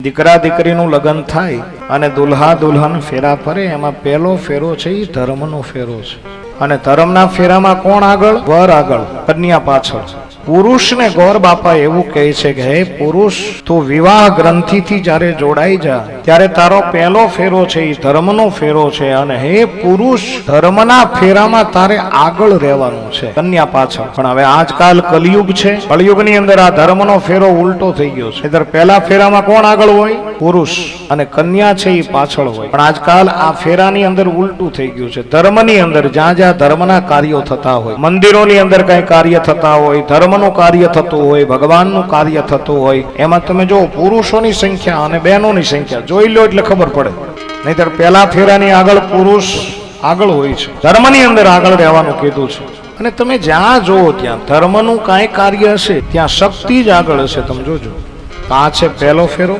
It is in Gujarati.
દીકરા દીકરીનું લગ્ન થાય અને દુલ્હા દુલ્હન ફેરા ફરે એમાં પહેલો ફેરો છે એ ધર્મનો ફેરો છે અને ધર્મના ફેરામાં કોણ આગળ? વર આગળ, કન્યા પાછળ. પુરુષને ગોર બાપા એવું કહે છે કે હે પુરુષ, તું વિવાહ ગ્રંથિથી જ્યારે જોડાઈ જા ત્યારે તારો પહેલો ફેરો છે એ ધર્મનો ફેરો છે અને હે પુરુષ, ધર્મના ફેરામાં તારે આગળ રહેવાનું છે, કન્યા પાછળ. પણ હવે આજકાલ કલિયુગ છે, કલિયુગની અંદર આ ધર્મનો ફેરો ઉલટો થઈ ગયો છે. નહીંતર પહેલા ફેરામાં કોણ આગળ હોય? પુરુષ, અને કન્યા છે એ પાછળ હોય. પણ આજકાલ આ ફેરાની અંદર ઉલટું થઈ ગયું છે. ધર્મની અંદર જ્યાં જ્યાં ધર્મના કાર્યો થતા હોય, મંદિરોની અંદર કઈ કાર્ય થતા હોય, ધર્મનું કાર્ય થતું હોય, ભગવાનનું કાર્ય થતું હોય, એમાં તમે જો પુરુષોની સંખ્યા અને બહેનોની સંખ્યા જોઈ લો એટલે ખબર પડે. નહીતર પહેલા ફેરાની આગળ પુરુષ આગળ હોય છે. ધર્મની અંદર આગળ રહેવાનું કીધું છે. અને તમે જ્યાં જુઓ ત્યાં ધર્મનું કાંઈ કાર્ય હશે ત્યાં શક્તિ જ આગળ હશે. તમે જોજો, આ છે પહેલો ફેરો